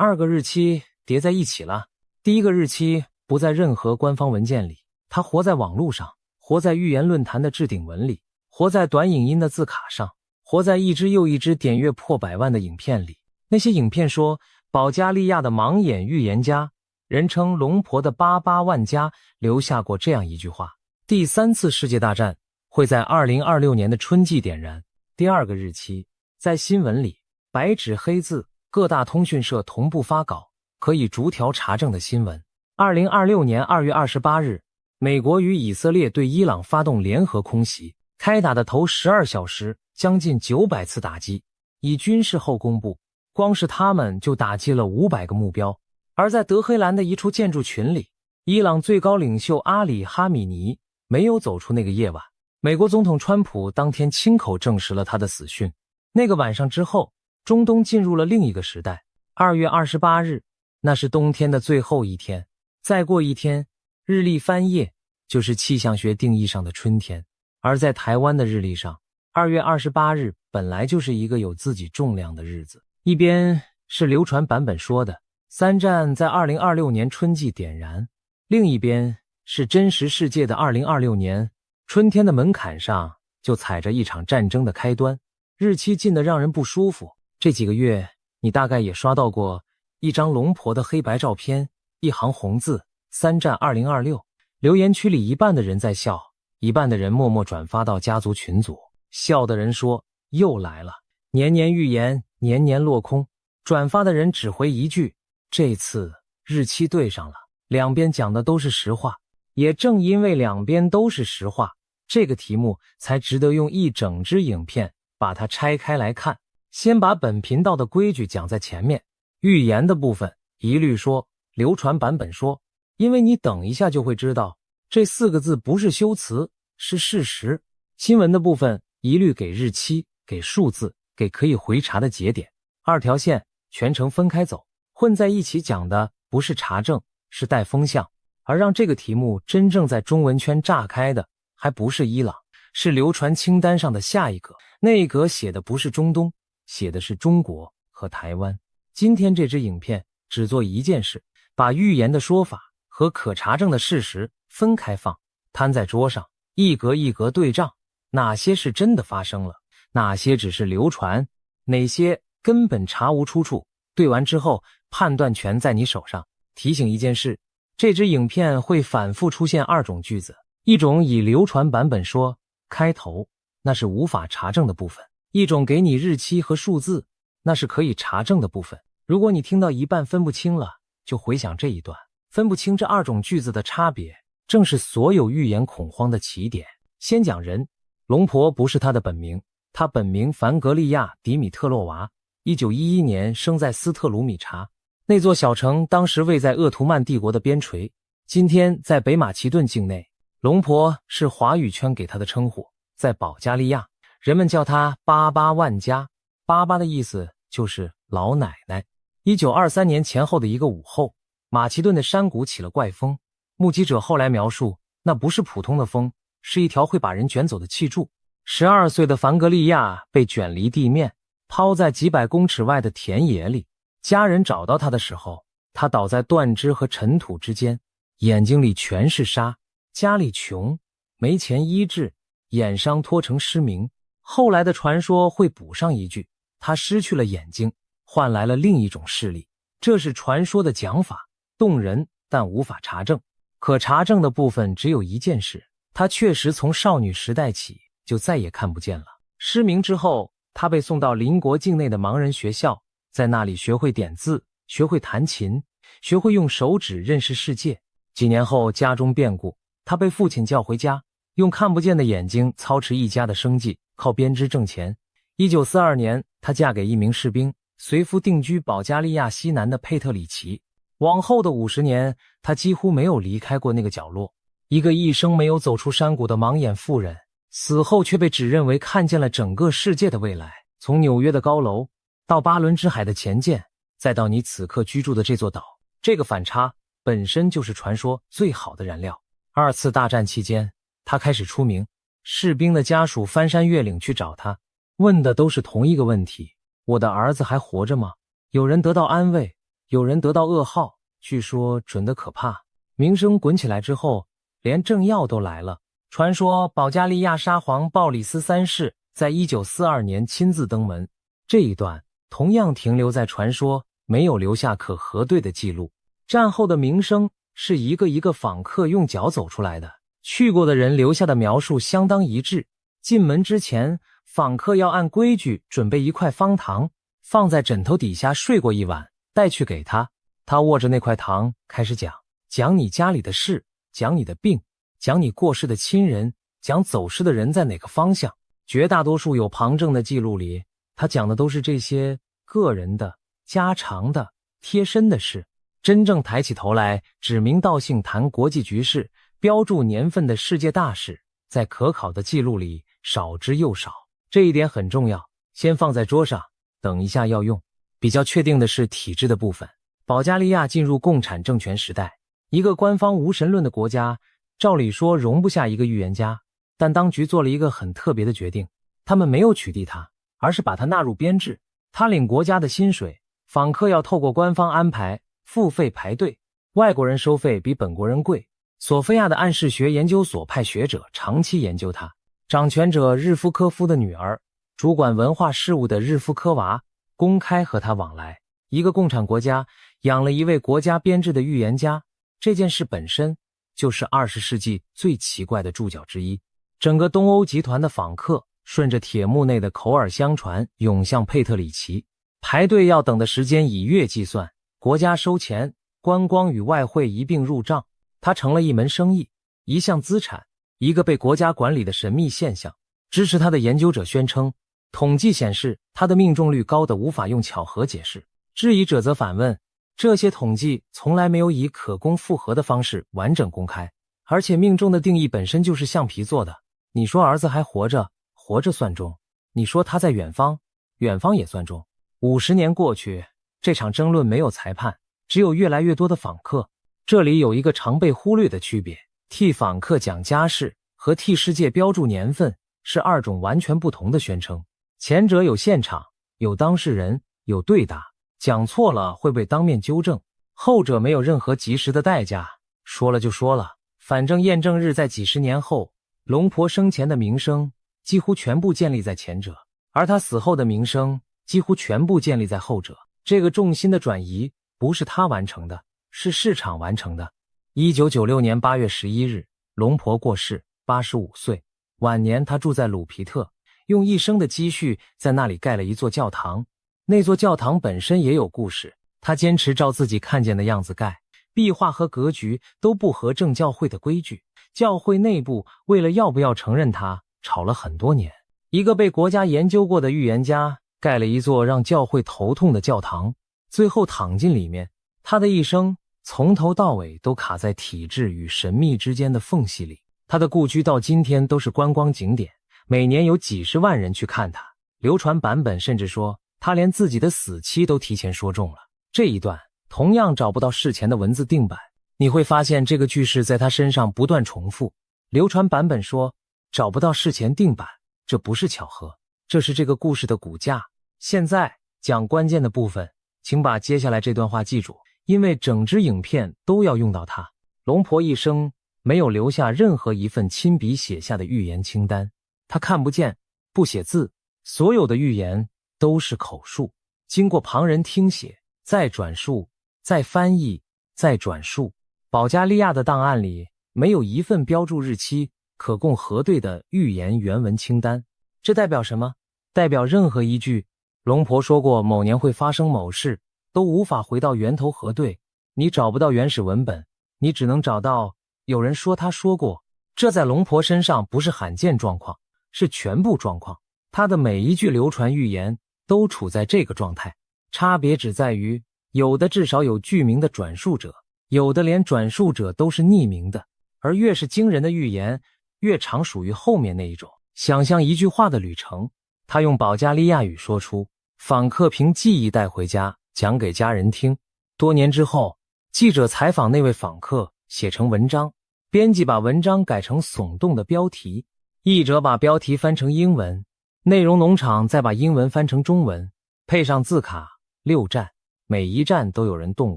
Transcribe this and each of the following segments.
2個日期疊在一起了。第一個日期不在任何官方文件裡，它活在網絡上，活在預言論壇的置頂文裡，活在短影音的字卡上，活在一支又一支點閱破100萬的影片裡。那些影片說，保加利亞的盲眼預言家，人稱龍婆的88萬加，留下過這樣一句話：第3次世界大戰會在2026年的春季點燃。第2個日期在新聞裡，白紙黑字，各大通訊社同步發稿，可以逐條查證的新聞。2026年2月28日，美國與以色列對伊朗發動聯合空襲，開打的頭12小時，將近900次打擊，以軍事後公布，光是他們就打擊了500個目標。而在德黑蘭的一處建築群裡，伊朗最高領袖阿里·哈米尼沒有走出那個夜晚。美國總統川普當天親口證實了他的死讯。那個晚上之後，中東進入了另一個時代。2月28日，那是冬天的最後一天。再過一天，日曆翻頁，就是氣象學定義上的春天。而在台灣的日曆上，2月28日本來就是一個有自己重量的日子。一邊是流傳版本說的3戰在2026年春季點燃，另一邊是真實世界的2026年春天的門檻上就踩着一場戰爭的開端，日期近得讓人不舒服。這幾個月你大概也刷到過一張龍婆的黑白照片，一行紅字3戰2026，留言區裡一半的人在笑，一半的人默默轉發到家族群組。笑的人說又來了，年年預言，年年落空。轉發的人只回一句，這次日期對上了。兩邊講的都是實話，也正因為兩邊都是實話，這個題目才值得用一整支影片把它拆開來看。先把本頻道的規矩講在前面，預言的部分一律說流傳版本說，因為你等一下就會知道這4個字不是修辭，是事實。新聞的部分一律給日期，給數字，給可以回查的節點，2條線全程分開走，混在一起講的不是查證，是帶風向。而讓這個題目真正在中文圈炸開的還不是伊朗，是流傳清單上的下一個。那一格寫的不是中東，寫的是中國和台灣。今天這支影片只做一件事，把預言的說法和可查證的事實分開放，攤在桌上，一格一格對賬，哪些是真的發生了，哪些只是流傳，哪些根本查無出處。对完之後，判斷權在你手上。提醒一件事，這支影片會反復出現2種句子，一種以流傳版本說開頭，那是無法查證的部分；一種給你日期和數字，那是可以查證的部分。如果你听到一半分不清了，就回想這一段。分不清這2種句子的差別，正是所有預言恐慌的起點。先講人，龍婆不是他的本名，他本名凡格利亞·迪米特洛娃，1911年生在斯特魯米察。那座小城當時位在鄂图曼帝国的邊陲，今天在北馬其頓境內。龍婆是華語圈給他的稱呼，在保加利亞，人們叫他88萬加，88的意思就是老奶奶。1923年前後的一個午後，馬其頓的山谷起了怪風，目擊者後來描述，那不是普通的風，是一條會把人捲走的氣柱。12歲的凡格利亞被捲離地面，拋在幾百公尺外的田野裡。家人找到他的時候，他倒在斷枝和塵土之間，眼睛裡全是沙。家裡窮，沒錢醫治，眼傷拖成失明。後來的傳說會補上一句，他失去了眼睛，換來了另一種視力。這是傳說的講法，動人但無法查證。可查證的部分只有一件事，他確實從少女時代起就再也看不見了。失明之後，他被送到鄰國境內的盲人學校，在那裡學會點字，學會彈琴，學會用手指認識世界。幾年後家中變故，他被父親叫回家，用看不見的眼睛操持一家的生計，靠編織掙錢。1942年，她嫁給一名士兵，隨夫定居保加利亞西南的佩特里奇。往後的50年，她幾乎沒有離開過那個角落。一個一生沒有走出山谷的盲眼婦人，死後卻被指認為看見了整個世界的未來。從紐約的高樓，到巴倫支海的前艦，再到你此刻居住的這座島，這個反差本身就是傳說最好的燃料。2次大戰期間，他開始出名，士兵的家屬翻山越嶺去找他，問的都是同一個問題：我的兒子還活着嗎？有人得到安慰，有人得到噩耗，據說準得可怕。名聲滾起來之後，連政要都來了。傳說保加利亞沙皇鮑里斯三世在1942年親自登門，這一段同樣停留在傳說，沒有留下可核對的記錄。戰後的名聲是一個一個訪客用腳走出來的，去過的人留下的描述相當一致。進門之前，訪客要按規矩準備一塊方糖，放在枕頭底下睡過一晚，帶去給他。他握着那塊糖開始講你家裡的事，講你的病，講你過世的親人，講走失的人在哪個方向。絕大多數有旁證的記錄裡，他講的都是這些個人的、家常的、貼身的事。真正抬起頭來指名道姓談國際局勢、標注年份的世界大事，在可考的記錄裡少之又少。這一點很重要，先放在桌上，等一下要用。比較確定的是體制的部分。保加利亞進入共產政權時代，一個官方無神論的國家，照理說容不下一個預言家，但當局做了一個很特別的決定，他們沒有取締他，而是把他納入編制。他領國家的薪水，訪客要透過官方安排付費排隊，外國人收費比本國人貴。索菲亞的暗示學研究所派學者長期研究他。掌權者日夫科夫的女兒，主管文化事務的日夫科娃，公開和他往来。一個共產國家養了一位國家編制的預言家，這件事本身就是20世紀最奇怪的注腳之一。整個東歐集團的訪客順着鐵幕內的口耳相傳湧向佩特里奇，排隊要等的時間以月計算，國家收錢，觀光與外匯一併入賬，它成了一門生意，一項資產，一個被國家管理的神秘現象。支持他的研究者宣稱，統計顯示他的命中率高得無法用巧合解釋。質疑者則反問，這些統計從來沒有以可供複核的方式完整公開，而且命中的定義本身就是橡皮做的。你說兒子還活着，活着算中；你說他在遠方，遠方也算中。50年過去，這場爭論沒有裁判，只有越來越多的訪客。這裡有一個常被忽略的區別，替訪客講家事和替世界標注年份是2種完全不同的宣稱。前者有現場，有當事人，有對答，講錯了會被當面糾正；後者沒有任何及時的代價，說了就說了，反正驗證日在幾十年後。龍婆生前的名聲幾乎全部建立在前者，而他死後的名聲幾乎全部建立在後者。這個重心的轉移不是他完成的，是市場完成的。1996年8月11日，龍婆過世，85歲。晚年他住在魯皮特，用一生的積蓄在那裡蓋了一座教堂。那座教堂本身也有故事，他堅持照自己看見的樣子蓋，壁畫和格局都不合正教會的規矩。教會內部為了要不要承認他，吵了很多年。一個被国家研究過的預言家蓋了一座讓教會頭痛的教堂，最後躺進裡面。他的一生從頭到尾都卡在體制與神秘之間的縫隙裡。他的故居到今天都是觀光景點，每年有幾十萬人去看他。流傳版本甚至說，他連自己的死期都提前說中了。這一段同樣找不到事前的文字定版。你會發現這個句式在他身上不斷重複。流傳版本說找不到事前定版，這不是巧合，這是這個故事的骨架。現在講關鍵的部分，請把接下來這段話記住，因為整支影片都要用到它。龍婆一生沒有留下任何一份親筆寫下的預言清單，他看不見，不寫字，所有的預言都是口述，經過旁人聽寫，再轉述，再翻譯，再轉述。保加利亞的檔案裡沒有一份標注日期、可供核對的預言原文清單。這代表什麼？代表任何一句龍婆說過某年會發生某事都無法回到源頭核對，你找不到原始文本，你只能找到有人說他說過。這在龍婆身上不是罕見狀況，是全部狀況。他的每一句流傳預言都處在這個狀態，差別只在於有的至少有具名的轉述者，有的連轉述者都是匿名的，而越是驚人的預言，越常屬於後面那一种。想象一句話的旅程，他用保加利亞語說出，訪客憑記憶帶回家，講給家人聽。多年之後，記者採訪那位訪客，寫成文章，編輯把文章改成聳動的標題，譯者把標題翻成英文，內容農場再把英文翻成中文，配上字卡6站。每一站都有人動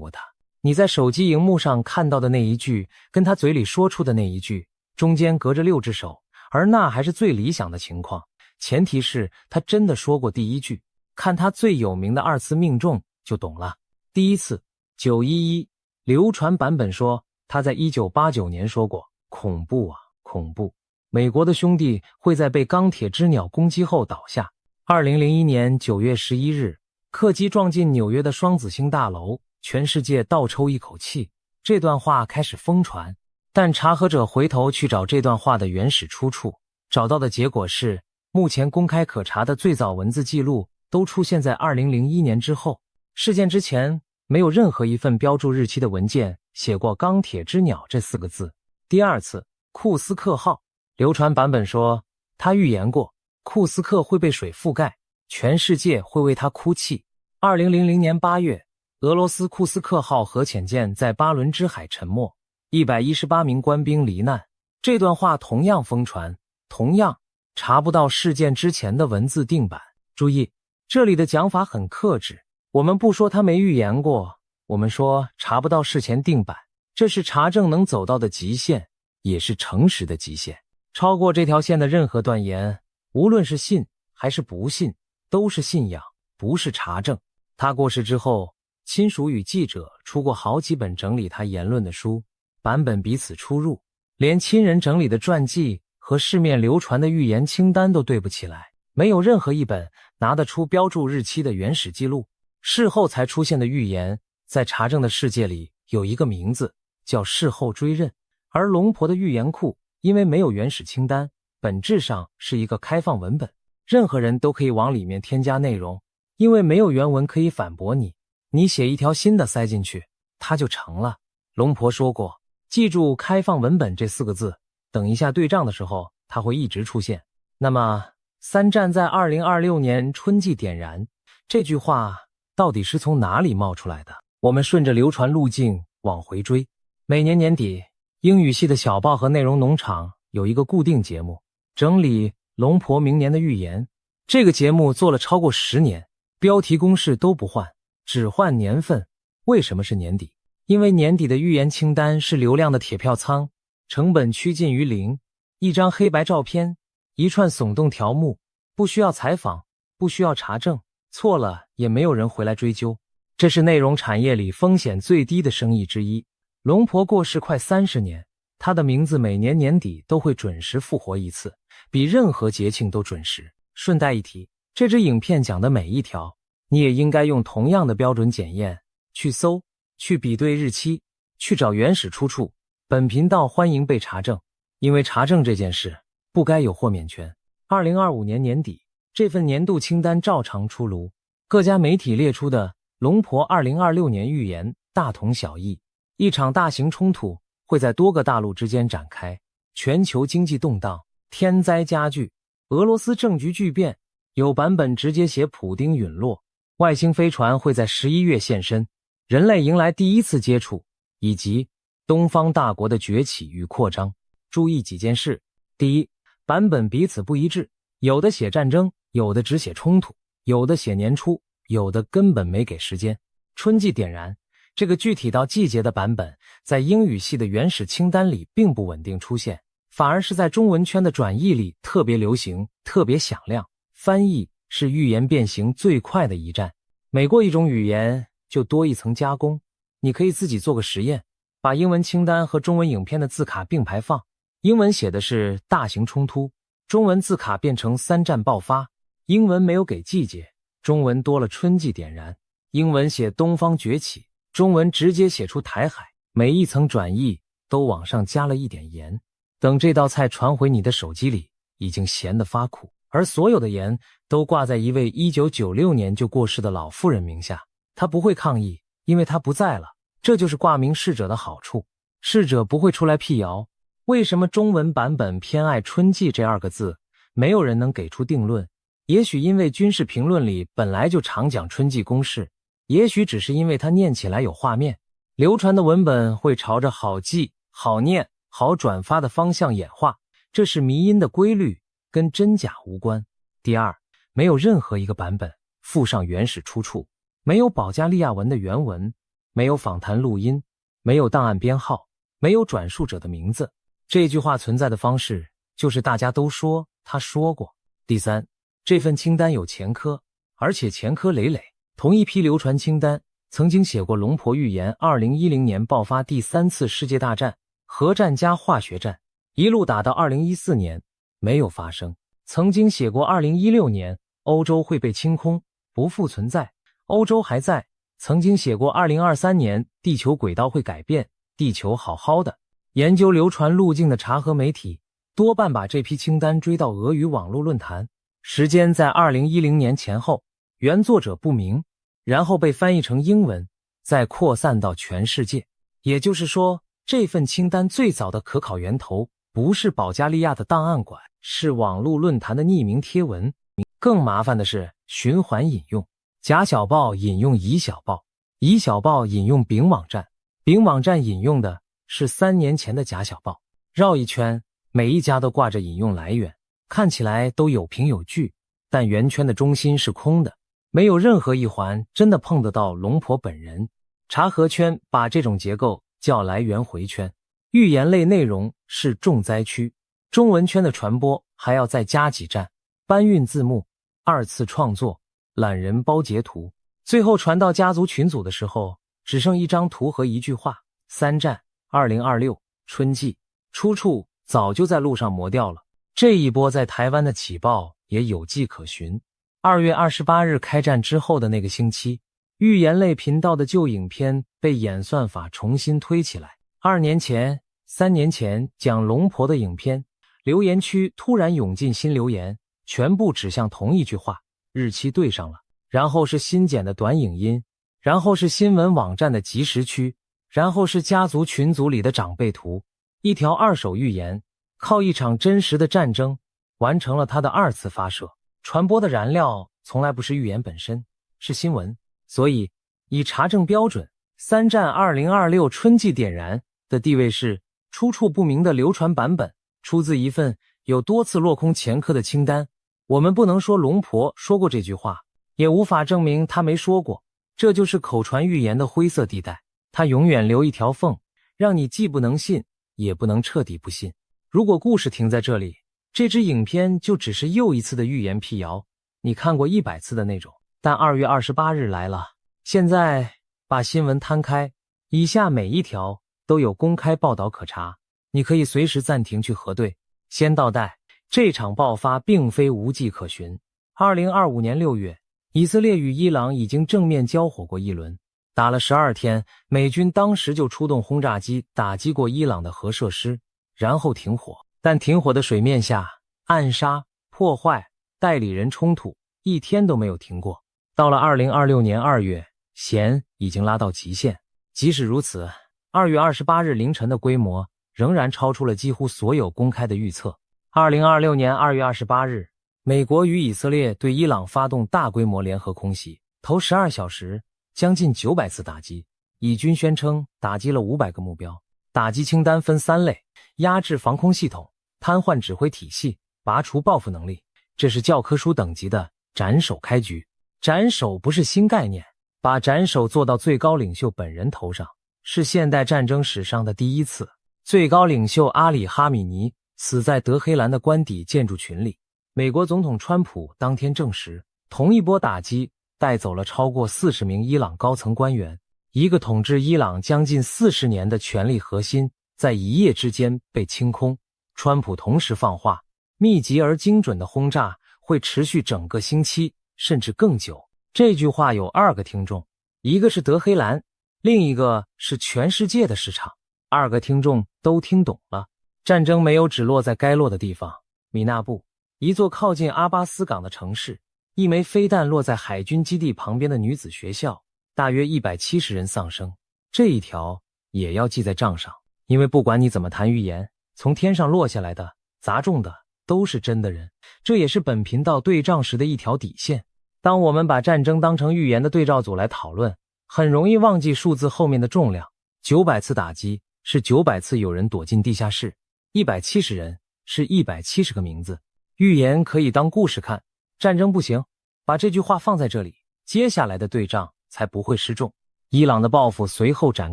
過它。你在手機熒幕上看到的那一句，跟他嘴裡說出的那一句，中間隔着6隻手，而那還是最理想的情況，前提是他真的說過第一句。看他最有名的2次命中就懂了。第一次911，流傳版本說他在1989年說過，恐怖啊，恐怖，美國的兄弟會在被鋼鐵之鳥攻擊後倒下。2001年9月11日，客機撞進紐約的雙子星大樓，全世界倒抽一口氣，這段話開始瘋傳。但查核者回頭去找這段話的原始出處，找到的結果是，目前公開可查的最早文字記錄都出現在2001年之後。事件之前，沒有任何一份標注日期的文件寫過鋼鐵之鳥這4個字。第2次，庫斯克號，流傳版本說，他預言過，庫斯克會被水覆蓋，全世界會為他哭泣。2000年8月，俄羅斯庫斯克號核潛艦在巴倫支海沉沒，118名官兵罹難。這段話同樣瘋傳，同樣查不到事件之前的文字定版。注意，這裡的講法很克制，我們不說他沒預言過，我們說查不到事前定版，這是查證能走到的極限，也是誠實的極限。超過這條線的任何斷言，無論是信還是不信，都是信仰，不是查證。他過世之後，親屬與記者出過好幾本整理他言論的書，版本彼此出入，連親人整理的傳記和市面流傳的預言清單都對不起來，沒有任何一本拿得出標注日期的原始記錄。事後才出現的預言，在查證的世界裡有一個名字，叫事後追認。而龍婆的預言庫因為沒有原始清單，本質上是一個開放文本，任何人都可以往裡面添加内容，因為沒有原文可以反駁你，你寫一条新的塞進去，它就成了。龍婆說過，記住開放文本這4個字，等一下對仗的時候它會一直出現。那麼3站在2026年春季點燃，這句話到底是從哪裡冒出來的？我們順着流傳路徑往回追。每年年底，英語系的小報和內容農場有一個固定節目，整理龍婆明年的預言。這個節目做了超過10年，標題公式都不換，只換年份。為什麼是年底？因為年底的預言清單是流量的鐵票倉，成本趨近於0，一張黑白照片，一串聳動條目，不需要採訪，不需要查證，錯了也沒有人回來追究。這是內容產業裡風險最低的生意之一。龍婆過世快30年，她的名字每年年底都會準時復活一次，比任何節慶都準時。順帶一提，這支影片講的每一條，你也應該用同樣的標準檢驗，去搜，去比對日期，去找原始出處。本頻道歡迎被查證，因為查證這件事不該有豁免權。2025年年底，這份年度清單照常出爐，各家媒體列出的龍婆2026年預言大同小異。一場大型衝突會在多個大陸之間展開，全球經濟動盪，天災加劇，俄羅斯政局巨變，有版本直接寫普丁隕落，外星飛船會在11月現身，人類迎來第一次接觸，以及東方大國的崛起與擴張。注意幾件事：第一，版本彼此不一致，有的寫戰爭，有的只寫衝突，有的寫年初，有的根本沒給時間。春季點燃這個具體到季節的版本，在英語系的原始清單裡並不穩定出現，反而是在中文圈的轉譯裡特別流行，特別響亮。翻譯是預言變形最快的一站，每過一種語言就多一層加工。你可以自己做個實驗，把英文清单和中文影片的字卡并排放，英文寫的是大型衝突，中文字卡变成3站爆發，英文沒有給季節，中文多了春季點燃，英文寫東方崛起，中文直接寫出台海，每一層轉譯都往上加了一點鹽。等這道菜傳回你的手機裡，已經鹹得發苦，而所有的鹽都掛在一位1996年就過世的老婦人名下。她不會抗議，因為她不在了。這就是掛名逝者的好處，逝者不會出來闢謠。為什麼中文版本偏愛春季這2個字？沒有人能給出定論。也許因為軍事評論裡本來就常講春季攻勢，也許只是因為它念起來有畫面，流傳的文本會朝着好記、好念、好轉發的方向演化，這是迷因的規律，跟真假無關。第二，沒有任何一個版本附上原始出處。沒有保加利亞文的原文，沒有訪談錄音，沒有檔案編號，沒有轉述者的名字。這句話存在的方式就是大家都說他說過。第三，這份清單有前科，而且前科累累。同一批流傳清單曾經寫過龍婆預言2010年爆發第3次世界大戰，核戰加化學戰，一路打到2014年，沒有發生。曾經寫過2016年歐洲會被清空，不復存在，歐洲還在。曾經寫過2023年地球軌道會改變，地球好好的。研究流傳路徑的查核媒體多半把這批清單追到俄語網絡論壇，時間在2010年前後，原作者不明，然後被翻譯成英文，再擴散到全世界。也就是說，這份清單最早的可考源頭不是保加利亞的檔案館，是網絡論壇的匿名貼文。更麻煩的是循環引用，假小報引用乙小報，乙小報引用丙網站，丙網站引用的是3年前的假小報。繞一圈，每一家都掛着引用来源，看起來都有凭有据，但圓圈的中心是空的，沒有任何一環真的碰得到龍婆本人。查核圈把這種結構叫來源回圈。預言類內容是重災區，中文圈的傳播還要再加幾站，搬運字幕、2次創作、懶人包截圖，最後傳到家族群組的時候，只剩一張圖和一句話，3站，2026春季，出處早就在路上磨掉了。這一波在台灣的起爆也有跡可循。2月28日開戰之後的那個星期，預言類頻道的舊影片被演算法重新推起來。2年前、3年前講龍婆的影片，留言區突然湧進新留言，全部指向同一句話，日期對上了，然後是新剪的短影音，然後是新聞網站的即時區，然後是家族群組裡的長輩圖。一條二手預言靠一場真實的戰爭完成了它的2次發射。傳播的燃料從來不是預言本身，是新聞。所以以查證標準，3站2026春季點燃的地位是出處不明的流傳版本，出自一份有多次落空前科的清单。我們不能說龍婆說過這句話，也無法證明他沒說過，這就是口傳預言的灰色地帶，它永遠留一條縫，讓你既不能信，也不能徹底不信。如果故事停在這裡，這支影片就只是又一次的預言闢謠，你看過100次的那種。但2月28日來了，現在把新聞攤開，以下每一條都有公開報道可查，你可以隨時暫停去核對。先倒帶，這場爆發並非無跡可循。2025年6月，以色列與伊朗已經正面交火過一輪，打了12天，美軍當時就出動轟炸機打擊過伊朗的核設施，然後停火。但停火的水面下，暗殺、破壞、代理人衝突一天都沒有停過。到了2026年2月，弦已經拉到極限。即使如此，2月28日凌晨的規模仍然超出了幾乎所有公開的預測。2026年2月28日，美國與以色列對伊朗發動大規模聯合空襲，頭12小時將近900次打擊，以軍宣稱打擊了500個目標。打擊清單分3類：壓制防空系統、癱瘓指揮體系、拔除報復能力。這是教科書等級的斬首開局。斬首不是新概念，把斩首做到最高領袖本人頭上，是現代戰爭史上的第一次。最高領袖阿里·哈米尼死在德黑蘭的官邸建築群裡。美國總統川普當天證實，同一波打擊帶走了超過40名伊朗高層官員。一個統治伊朗將近40年的權力核心在一夜之間被清空。川普同時放话，密集而精準的轟炸會持續整個星期，甚至更久。這句話有2個聽眾，一個是德黑蘭，另一個是全世界的市場。2個聽眾都聽懂了。戰爭沒有只落在該落的地方。米納布，一座靠近阿巴斯港的城市，一枚飛彈落在海軍基地旁邊的女子學校，大約170人喪生。這一條也要記在賬上，因為不管你怎麼談預言，從天上落下來的、砸中的都是真的人。這也是本頻道對賬時的一條底線。當我們把戰爭當成預言的對照組來討論，很容易忘記數字後面的重量。900次打擊是900次有人躲進地下室，170人是170個名字。預言可以當故事看，戰爭不行。把這句話放在這裡，接下來的對賬才不會失重。伊朗的報復隨後展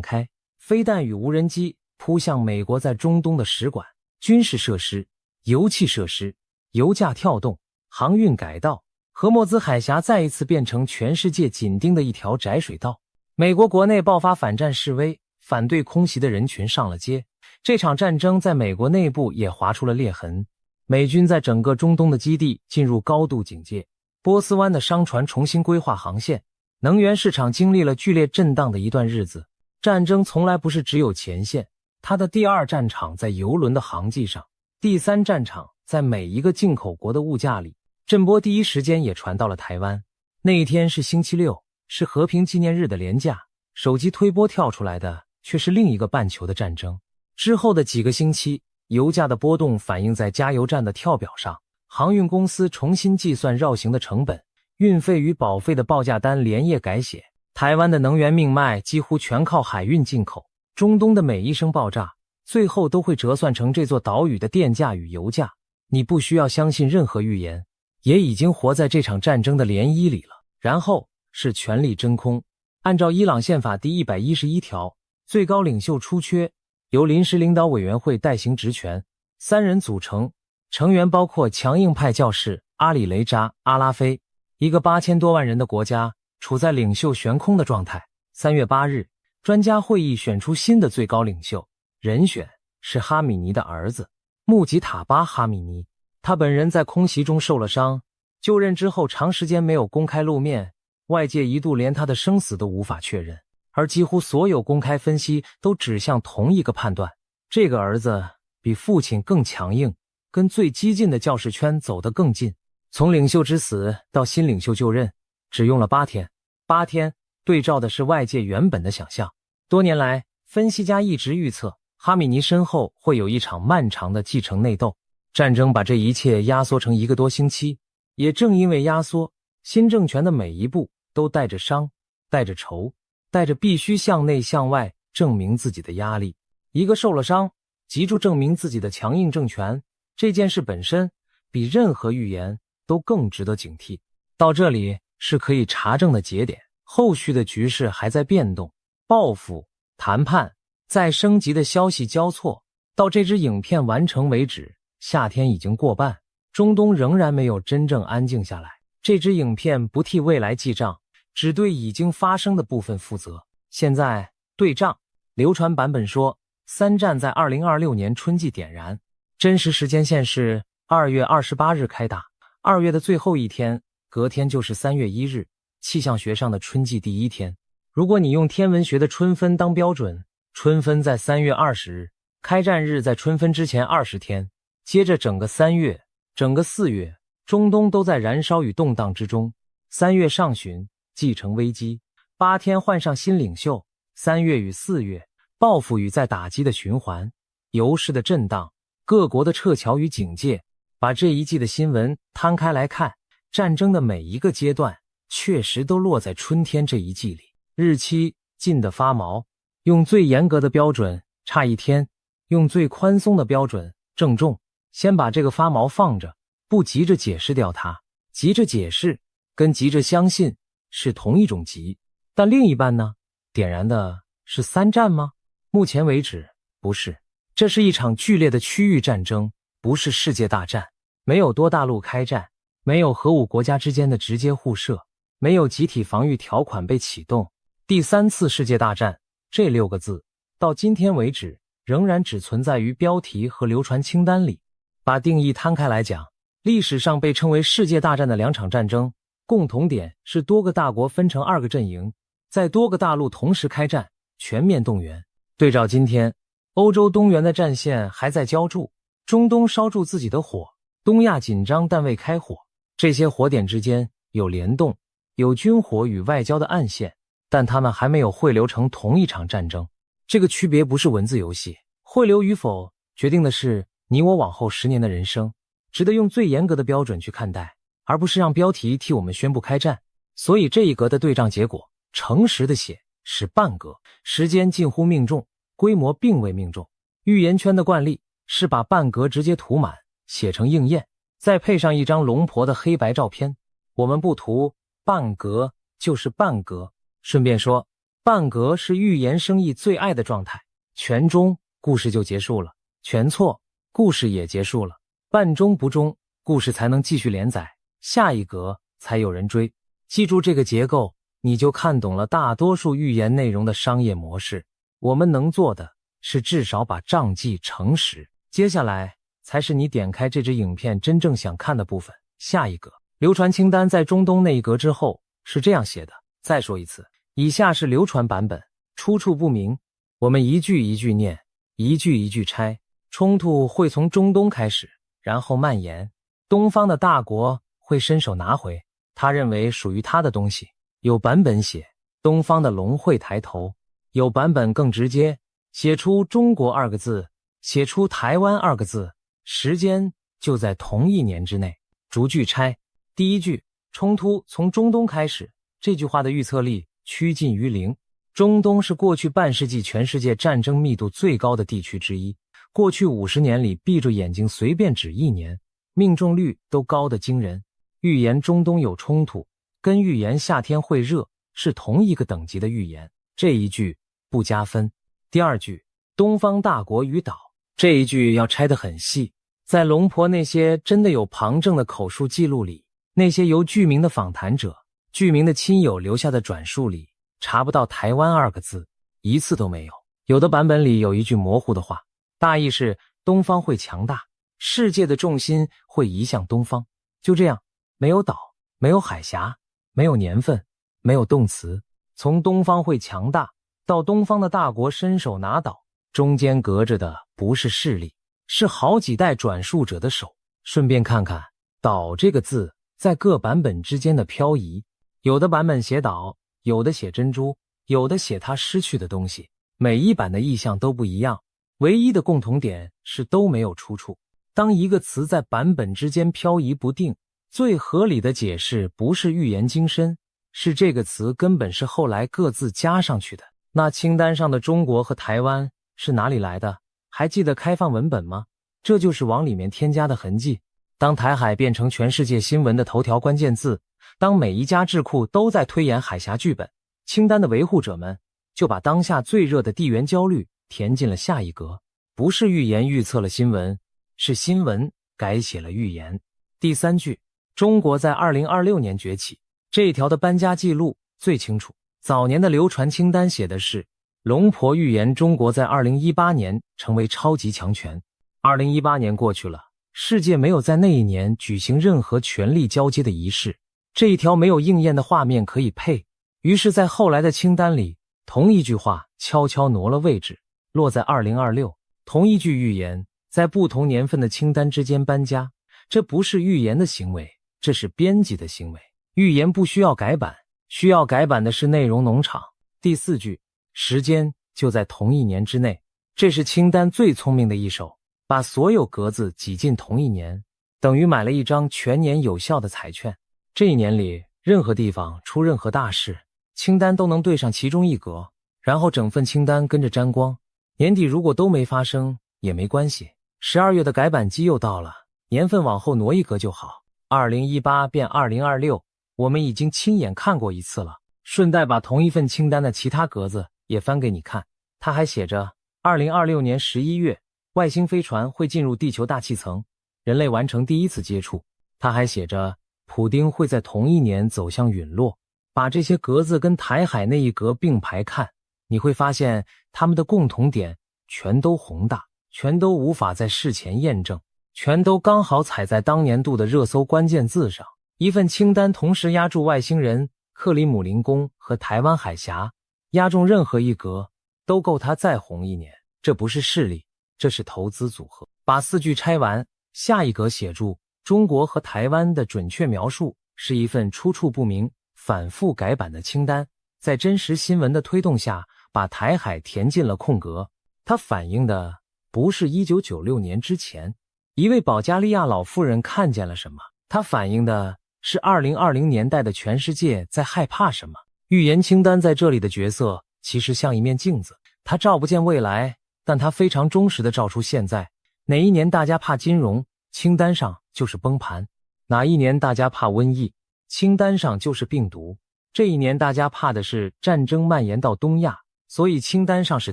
開，飛彈與無人機撲向美國在中東的使館、軍事設施、油氣設施，油價跳動，航運改道，荷默茲海峽再一次變成全世界緊盯的一條窄水道。美國國內爆發反戰示威，反對空襲的人群上了街。這場戰爭在美國內部也劃出了裂痕，美軍在整個中東的基地進入高度警戒，波斯灣的商船重新規劃航線，能源市場經歷了劇烈震盪的一段日子。戰爭從來不是只有前線，它的第二戰場在郵輪的航跡上，第三戰場在每一個進口國的物價裡。震波第一時間也傳到了台灣。那一天是星期六，是和平紀念日的連假，手機推播跳出來的卻是另一個半球的戰爭。之後的幾個星期，油價的波動反映在加油站的跳表上，航運公司重新計算繞行的成本，運費與保費的報價單連夜改寫。台灣的能源命脈幾乎全靠海運進口，中東的每一聲爆炸，最後都會折算成這座島嶼的電價與油價。你不需要相信任何預言，也已經活在這場戰爭的漣漪裡了。然後是權力真空。按照伊朗憲法第111條，最高領袖出缺，由臨時領導委員會代行職權，3人組成，成員包括強硬派教士阿里雷扎·阿拉菲。一個8000多萬人的國家處在領袖懸空的狀態。3月8日，專家會議選出新的最高領袖，人選是哈米尼的兒子穆吉塔巴·哈米尼。他本人在空襲中受了傷，就任之後長時間沒有公開露面，外界一度連他的生死都無法確認。而幾乎所有公開分析都指向同一個判斷，這個兒子比父親更強硬，跟最激進的教士圈走得更近。從領袖之死到新領袖就任，只用了8天。8天對照的是外界原本的想象。多年來，分析家一直預測哈米尼身後會有一場漫長的繼承內鬥，戰爭把這一切壓縮成1個多星期。也正因為壓縮，新政權的每一步都帶着傷，帶着愁，帶着必須向內向外證明自己的壓力。一個受了傷，急着證明自己的強硬政權，這件事本身比任何預言都更值得警惕。到這裡是可以查證的節點，後續的局勢還在變動，報復、談判、再升級的消息交錯。到這支影片完成為止，夏天已經過半，中東仍然沒有真正安靜下来。這支影片不替未來記賬，只對已經發生的部分負責。現在對賬，流傳版本說3戰在2026年春季點燃，真實時間線是2月28日開打，2月的最後一天，隔天就是3月1日，氣象學上的春季第一天。如果你用天文學的春分當標準，春分在3月20日，開戰日在春分之前20天，接着整個3月，整個4月，中東都在燃燒與動盪之中。3月上旬，繼承危機，8天換上新領袖，3月與4月，報復與再打擊的循環，油市的震盪，各國的撤僑與警戒。把這一季的新聞攤開來看，戰爭的每一個階段確實都落在春天這一季裡。日期近得發毛，用最嚴格的標準差1天，用最寬鬆的標準正中。先把這個發毛放着，不急着解釋掉它。急着解釋跟急着相信是同一種急。但另一半呢？點燃的是3戰嗎？目前為止不是，這是一場劇烈的區域戰爭，不是世界大戰。沒有多大陸開戰，沒有核武國家之間的直接互射，沒有集體防禦條款被啟動。第3次世界大戰這6個字到今天為止仍然只存在於標題和流傳清單裡。把定義攤開來講，歷史上被稱為世界大戰的2場戰爭，共同點是多個大國分成2個陣營，在多個大陸同時開戰，全面動員。對照今天，歐洲東援的戰線還在澆築，中東燒住自己的火，東亞緊張但未開火。這些火點之間有聯動，有軍火與外交的暗線，但他們還沒有匯流成同一場戰爭。這個區別不是文字遊戲，匯流與否決定的是你我往後10年的人生，值得用最嚴格的標準去看待，而不是讓標題替我們宣布開戰。所以這一格的對仗結果，誠實的寫是半格，時間近乎命中，規模並未命中。預言圈的慣例是把半格直接塗滿，寫成應驗，再配上一張龍婆的黑白照片。我們不塗半格就是半格，順便說，半格是預言生意最愛的狀態，全中故事就結束了，全錯故事也結束了，半中不中故事才能繼續連載，下一格才有人追。記住這個結構，你就看懂了大多數預言內容的商業模式。我們能做的是至少把賬記誠實。接下來才是你點開這支影片真正想看的部分。下一個，流傳清單在中東那一格之後是這樣寫的。再說一次，以下是流傳版本，出處不明。我們一句一句念，一句一句拆。衝突會從中東開始，然後蔓延。東方的大國會伸手拿回他認為屬於他的東西。有版本寫東方的龍會抬頭，有版本更直接，寫出中國2個字，寫出台灣2個字，時間就在同一年之內。逐句拆。第一句，衝突從中東開始，這句話的預測力趨近於零。中東是過去半世紀全世界戰爭密度最高的地區之一，過去50年裡閉着眼睛隨便指1年，命中率都高得驚人。預言中東有衝突，跟預言夏天會熱是同一個等級的預言，這一句不加分。第二句，東方大國與島，這一句要拆得很細，在龍婆那些真的有旁證的口述記錄裡，那些由具名的訪談者、具名的親友留下的轉述裡，查不到台灣2個字，一次都沒有。有的版本裡有一句模糊的話，大意是東方會強大，世界的重心會移向東方。就這樣，沒有島，沒有海峽，沒有年份，沒有動詞，從東方會強大到東方的大國伸手拿島，中間隔着的不是勢力，是好幾代轉述者的手。順便看看島這個字在各版本之間的漂移，有的版本寫島，有的寫珍珠，有的寫它失去的東西，每一版的意象都不一樣，唯一的共同點是都沒有出處。當一個詞在版本之間漂移不定，最合理的解釋不是預言精深，是這個詞根本是後來各自加上去的。那清單上的中國和台灣是哪裡來的？還記得開放文本嗎？這就是往裡面添加的痕跡。當台海變成全世界新聞的頭條關鍵字，當每一家智庫都在推演海峽劇本，清单的維護者們就把当下最熱的地緣焦慮填進了下一格。不是預言預測了新聞，是新聞改寫了預言。第三句，中國在2026年崛起，這一條的搬家記錄最清楚。早年的流傳清單寫的是龍婆預言中國在2018年成為超級強權。2018年過去了，世界沒有在那一年舉行任何權力交接的儀式，這一條沒有應驗的畫面可以配。於是在後來的清單裡，同一句話悄悄挪了位置，落在2026。同一句預言在不同年份的清單之間搬家，這不是預言的行為，這是編輯的行為。預言不需要改版，需要改版的是內容農場。第四句，時間就在同一年之內，這是清單最聰明的一手，把所有格子擠進同一年，等於買了一張全年有效的彩券。這一年裡，任何地方出任何大事，清单都能對上其中一格，然後整份清單跟着沾光。年底如果都沒發生也沒關係，12月的改版季又到了，年份往後挪一格就好。2018变2026，我們已經親眼看過一次了。順帶把同一份清單的其他格子也翻給你看，它還寫着2026年11月，外星飛船會進入地球大氣層，人類完成第一次接觸。它還寫着普丁會在同一年走向隕落。把這些格子跟台海那一格並排看，你會發現它們的共同點全都宏大，全都无法在事前驗證，全都剛好踩在當年度的熱搜關鍵字上。一份清单同時壓住外星人、克里姆林宮和台灣海峽，壓中任何一格都夠它再紅一年。這不是勢力，這是投資組合。把4句拆完，下一格寫住中國和台灣的準確描述，是一份出處不明、反覆改版的清单，在真實新聞的推動下，把台海填進了空格。它反映的不是1996年之前一位保加利亞老婦人看見了什麼，它反映的是2020年代的全世界在害怕什麼。預言清單在这裡的角色其實像一面鏡子，它照不見未來，但它非常忠實地照出現在。哪一年大家怕金融，清單上就是崩盤；哪一年大家怕瘟疫，清單上就是病毒；這一年大家怕的是戰爭蔓延到東亞，所以清單上是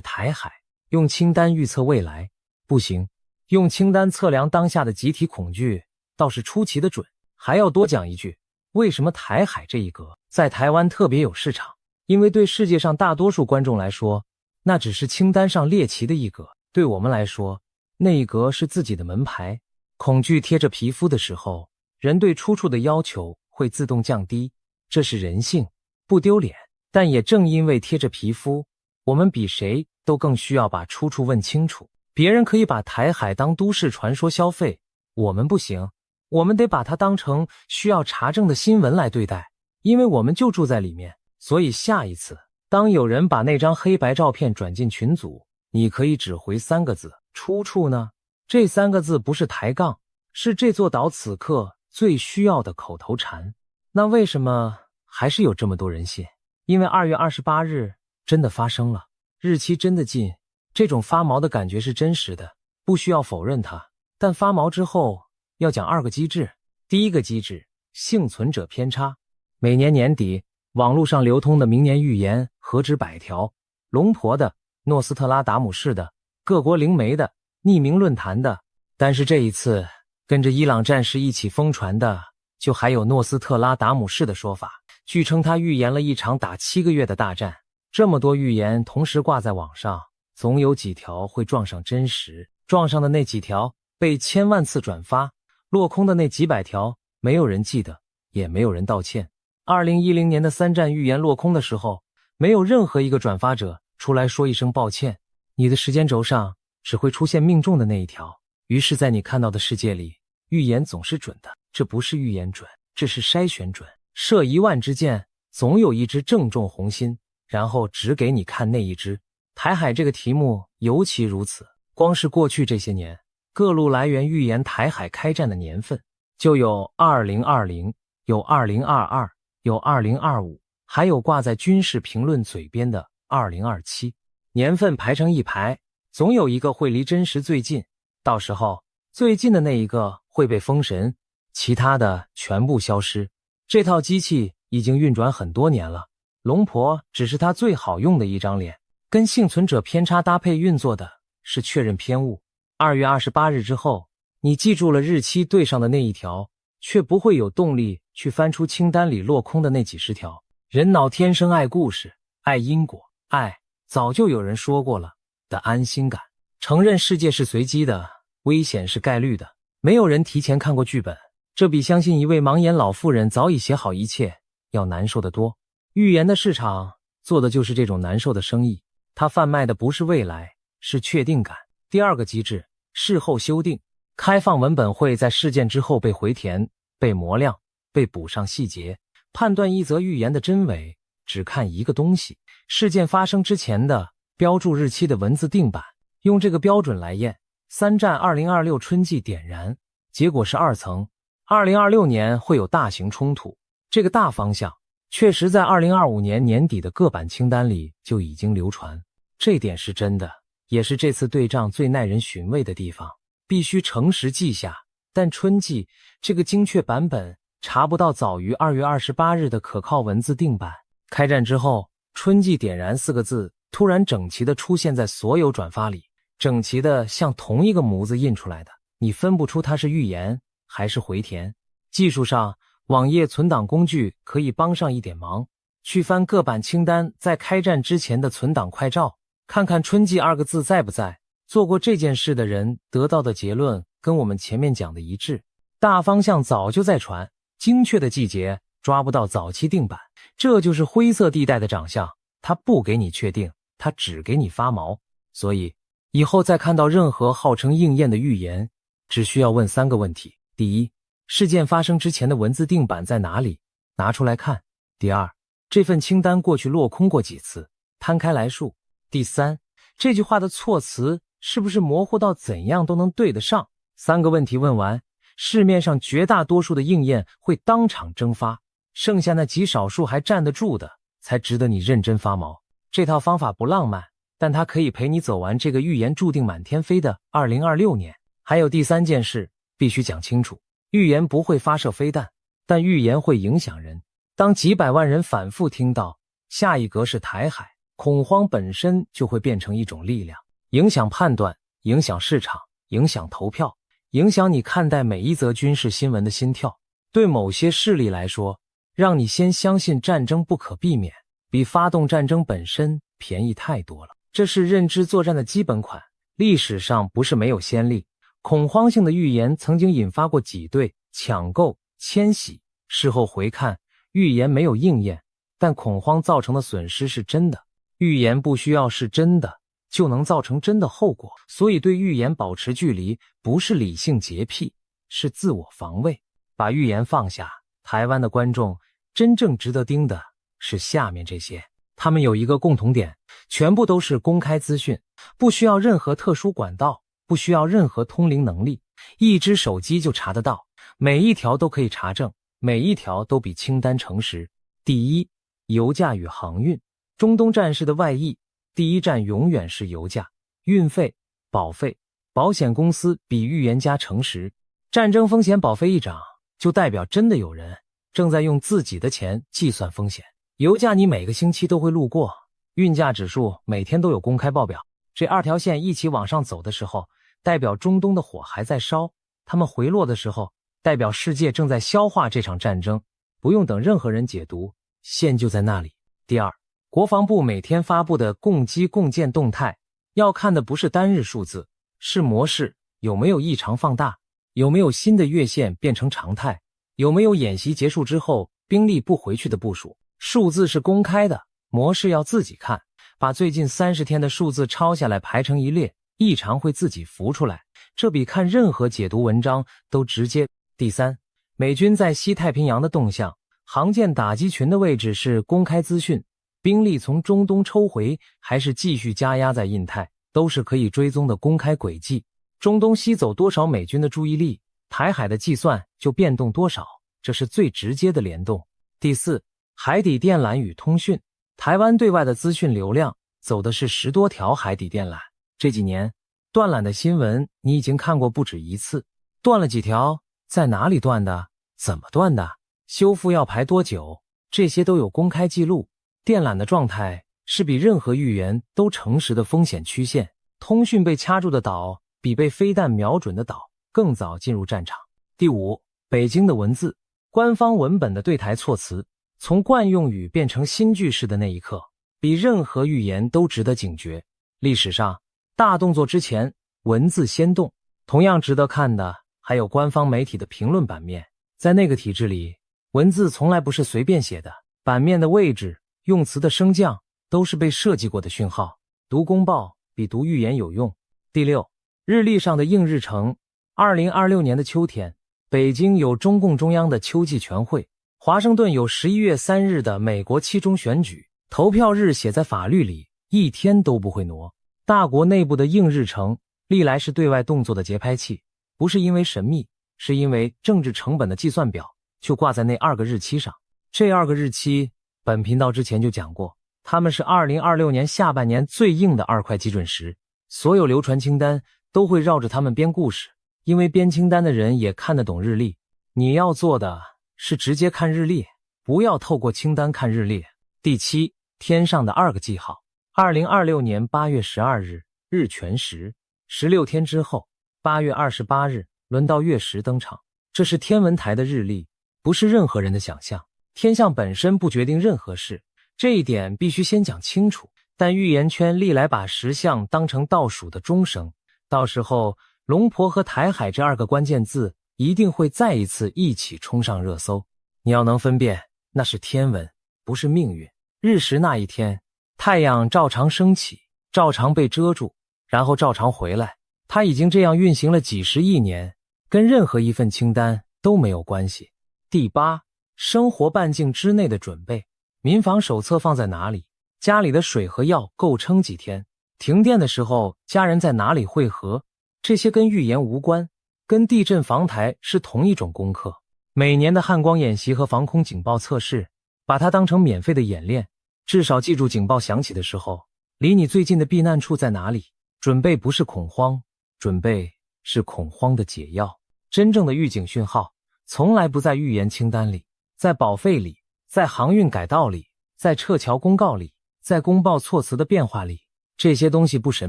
台海。用清單預測未來，不行。用清單測量當下的集體恐懼，倒是出奇的準。還要多講一句，為什麼台海這一格在台灣特別有市場？因為對世界上大多數觀眾來說，那只是清單上列旗的一格，對我們來說，那一格是自己的門牌。恐懼貼着皮膚的時候，人對出處的要求會自動降低，這是人性，不丟臉。但也正因為貼着皮膚，我們比誰都更需要把出處問清楚。別人可以把台海當都市傳說消費，我們不行，我們得把它當成需要查證的新聞來對待，因為我們就住在裡面。所以下一次，當有人把那張黑白照片轉進群組，你可以只回3個字，出處呢？這3個字不是抬槓，是這座島此刻最需要的口頭禪。那為什麼還是有這麼多人信？因为2月28日真的發生了，日期真的近，這種發毛的感覺是真實的，不需要否認它。但發毛之後要講2個機制。第一個機制，幸存者偏差。每年年底，網絡上流通的明年預言何止100條，龍婆的、諾斯特拉達姆式的、各國靈媒的、匿名論壇的。但是這一次，跟着伊朗戰士一起瘋傳的，就還有諾斯特拉達姆式的說法。據稱他預言了一場打7個月的大戰。這麼多預言同時掛在網上，總有幾條會撞上真實，撞上的那幾條被1000萬次轉發，落空的那幾百條沒有人記得，也沒有人道歉。2010年的3戰預言落空的時候，沒有任何一個轉發者出來說一聲抱歉，你的時間軸上只會出現命中的那一條。於是在你看到的世界裡，預言總是準的。這不是預言準，這是篩選準。射1萬支箭，總有一支正中紅心，然後只給你看那一支。台海這個題目尤其如此，光是過去這些年，各路來源預言台海開戰的年份，就有2020，有2022，有2025，還有掛在軍事評論嘴邊的2027。年份排成一排，總有一個會離真實最近，到時候最近的那一個會被封神，其他的全部消失。這套機器已經運轉很多年了，龍婆只是它最好用的一張臉。跟幸存者偏差搭配運作的是確認偏誤。2月28日之後，你記住了日期對上的那一條，卻不會有動力去翻出清單裡落空的那幾十條。人腦天生愛故事，愛因果，愛早就有人說過了的安心感。承認世界是隨機的，危險是概率的。沒有人提前看過劇本，這比相信一位盲眼老婦人早已寫好一切要難受得多。預言的市場做的就是這種難受的生意，它販賣的不是未來，是確定感。第二個機制，事後修訂。開放文本會在事件之後被回填、被磨亮、被補上細節。判斷一則預言的真偽，只看一個東西：事件發生之前的標注日期的文字定版。用這個標準來驗，3戰2026春季點燃，結果是2層。2026年會有大型衝突，這個大方向確實在2025年年底的各版清單裡就已經流傳，這點是真的，也是這次對仗最耐人尋味的地方，必須誠實記下。但春季這個精確版本查不到早於2月28日的可靠文字定版。開戰之後，春季點燃4個字突然整齊地出現在所有轉發裡，整齊的像同一個模子印出來的，你分不出它是預言還是回填。技術上，網頁存檔工具可以幫上一點忙，去翻各版清单在開戰之前的存檔快照，看看春季2個字在不在。做過這件事的人得到的結論跟我們前面講的一致，大方向早就在傳，精確的季節抓不到早期定版，這就是灰色地帶的長相，它不給你確定，它只給你發毛。所以以後再看到任何號稱應驗的預言，只需要問3個問題：第一，事件發生之前的文字定版在哪裡？拿出來看。第二，這份清單過去落空過幾次？攤開來數。第三，這句話的措辭是不是模糊到怎樣都能對得上？3個問題問完，市面上絕大多數的應驗會當場蒸發，剩下那極少數還站得住的，才值得你認真發毛。這套方法不浪漫，但它可以陪你走完這個預言注定滿天飛的2026年。還有第3件事，必須講清楚。預言不會發射飛彈，但預言會影響人。當幾百萬人反覆聽到下一格是台海，恐慌本身就會變成一種力量，影響判斷，影響市場，影響投票，影響你看待每一則軍事新聞的心跳。對某些勢力來說，讓你先相信戰爭不可避免，比發動戰爭本身便宜太多了。這是認知作戰的基本款，歷史上不是沒有先例，恐慌性的預言曾經引發過擠兌、搶購、遷徙。事後回看，預言沒有應驗，但恐慌造成的損失是真的。預言不需要是真的就能造成真的後果，所以对預言保持距離不是理性潔癖，是自我防衛。把預言放下，台灣的觀眾真正值得盯的是下面這些，他們有一個共同點，全部都是公開資訊，不需要任何特殊管道，不需要任何通灵能力，一只手機就查得到，每一條都可以查證，每一條都比清單誠實。第一，油價與航運。中東戰事的外溢，第一站永遠是油價、運費、保費。保險公司比預言家誠實，戰爭風險保費一漲，就代表真的有人正在用自己的錢計算風險。油價你每個星期都會路過，運價指數每天都有公開報表，這二條線一起往上走的時候，代表中東的火還在燒，它們回落的時候，代表世界正在消化這場戰爭，不用等任何人解讀，線就在那裡。第二，國防部每天發布的共機共建動態，要看的不是單日數字，是模式，有沒有異常放大，有没有新的月線變成常態，有沒有演習結束之後兵力不回去的部署。數字是公開的，模式要自己看，把最近30天的數字抄下来排成一列，異常會自己浮出來，這比看任何解讀文章都直接。第三，美軍在西太平洋的動向，航艦打擊群的位置是公開資訊，兵力從中東抽回還是繼續加壓在印太，都是可以追蹤的公開軌跡。中東吸走多少美軍的注意力，台海的計算就變動多少，這是最直接的聯動。第四，海底電纜與通訊。台灣對外的資訊流量走的是10多條海底電纜，這幾年斷纜的新聞你已經看過不止一次。斷了幾條？在哪裡斷的？怎麼斷的？修復要排多久？這些都有公開記錄。電纜的狀態是比任何預言都誠實的風險曲線。通訊被掐住的島比被飛彈瞄準的島更早進入戰場。第五，北京的文字，官方文本的對台措辭，從慣用語變成新句式的那一刻，比任何預言都值得警覺。歷史上，大動作之前，文字先動。同樣值得看的還有官方媒體的評論版面，在那個體制裡，文字從來不是隨便寫的，版面的位置、用詞的升降都是被設計過的訊號。讀公報比讀預言有用。第六，日曆上的映日程。2026年的秋天，北京有中共中央的秋季全會，華盛頓有11月3日的美國期中選舉，投票日寫在法律裡，一天都不會挪。大國內部的映日程歷來是對外動作的節拍器，不是因為神秘，是因為政治成本的計算表就掛在那2個日期上。這2個日期本頻道之前就講過，他們是2026年下半年最硬的2塊基準石，所有流傳清單都會繞着他們編故事，因為編清單的人也看得懂日曆。你要做的是直接看日曆，不要透過清單看日曆。第七，天上的2個記號。2026年8月12日，日全食。16天之後，8月28日，輪到月食登場。這是天文台的日曆，不是任何人的想象。天象本身不決定任何事，這一點必須先講清楚。但預言圈歷來把時相當成倒數的鐘聲，到時候龍婆和台海這2個關鍵字一定會再一次一起衝上熱搜。你要能分辨，那是天文，不是命運。日食那一天，太陽照常升起，照常被遮住，然後照常回來。它已經這樣運行了幾十億年，跟任何一份清單都沒有關係。第八，生活半徑之內的準備。民防手冊放在哪裡？家裡的水和藥夠撐幾天？停電的時候，家人在哪裡匯合？這些跟預言無關，跟地震防台是同一種功課。每年的漢光演習和防空警報測試，把它當成免費的演練，至少記住警報響起的時候，離你最近的避難處在哪裡。準備不是恐慌，準備是恐慌的解藥。真正的預警訊號，從來不在預言清單裡，在保費裡，在航運改道裡，在撤僑公告裡，在公報措辭的變化裡，這些東西不神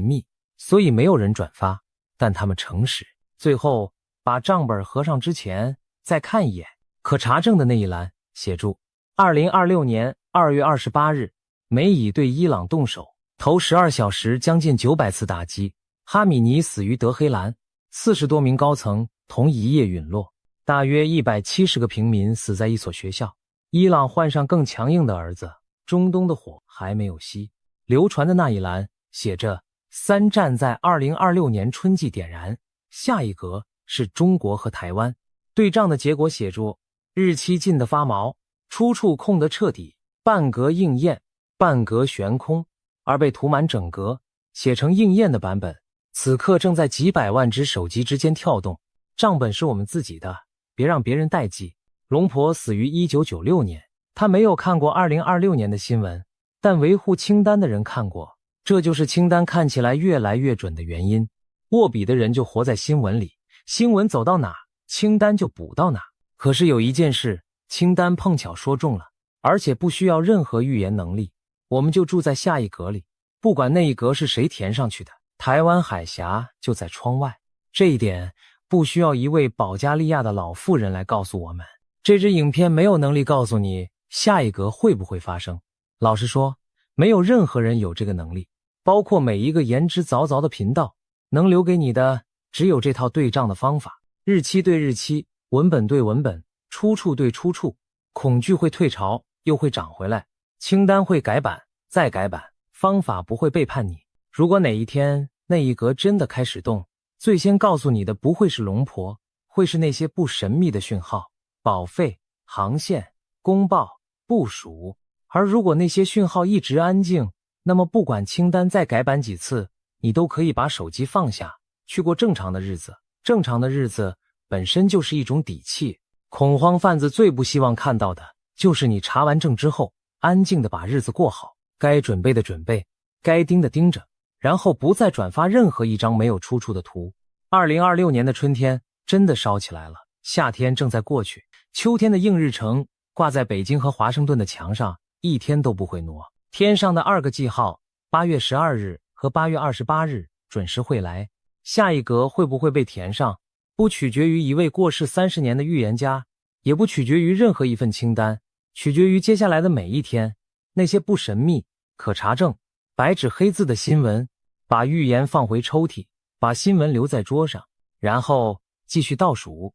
秘，所以沒有人轉發，但他們誠實。最後把賬本合上之前，再看一眼可查證的那一欄，寫住2026年2月28日，美以對伊朗動手，頭12小時將近900次打擊，哈米尼死於德黑蘭，40多名高層同一夜隕落，大約170個平民死在一所學校。伊朗換上更強硬的兒子，中東的火還沒有熄。流傳的那一欄寫着3戰在2026年春季點燃，下一格是中國和台灣。對賬的結果寫住日期近得發毛，出處空得徹底，半格應驗，半格懸空，而被塗滿整格，寫成應驗的版本。此刻正在幾百萬只手機之間跳動，賬本是我們自己的，別讓別人代記。龍婆死於1996年，他沒有看過2026年的新聞，但維護清單的人看過，這就是清單看起來越來越準的原因。握筆的人就活在新聞裡，新聞走到哪，清單就補到哪。可是有一件事，清單碰巧說中了，而且不需要任何預言能力，我們就住在下一格裡，不管那一格是誰填上去的，台灣海峽就在窗外。這一點不需要一位保加利亞的老婦人來告訴我們。這支影片沒有能力告訴你下一格會不會發生。老實說，沒有任何人有這個能力，包括每一個言之鑿鑿的頻道，能留給你的只有這套對賬的方法：日期對日期，文本對文本，出處對出處。恐懼會退潮，又會漲回來；清單會改版，再改版。方法不會背叛你。如果哪一天那一格真的開始動，最先告訴你的不會是龍婆，會是那些不神秘的訊號。保費、航線、公報、部署。而如果那些訊號一直安靜，那麼不管清單再改版幾次，你都可以把手機放下，去過正常的日子。正常的日子本身就是一种底氣。恐慌贩子最不希望看到的，就是你查完證之後，安靜地把日子過好，該準備的準備，該盯的盯着，然後不再轉發任何一張沒有出處的圖。2026年的春天真的燒起來了，夏天正在過去。秋天的映日橙掛在北京和華盛頓的牆上，一天都不會挪。天上的2個記號，8月12日和8月28日準時會來。下一格會不會被填上，不取決於一位過世30年的預言家，也不取決於任何一份清單，取決於接下來的每一天。那些不神秘、可查證、白紙黑字的新聞，把預言放回抽屜，把新聞留在桌上，然後繼續倒數。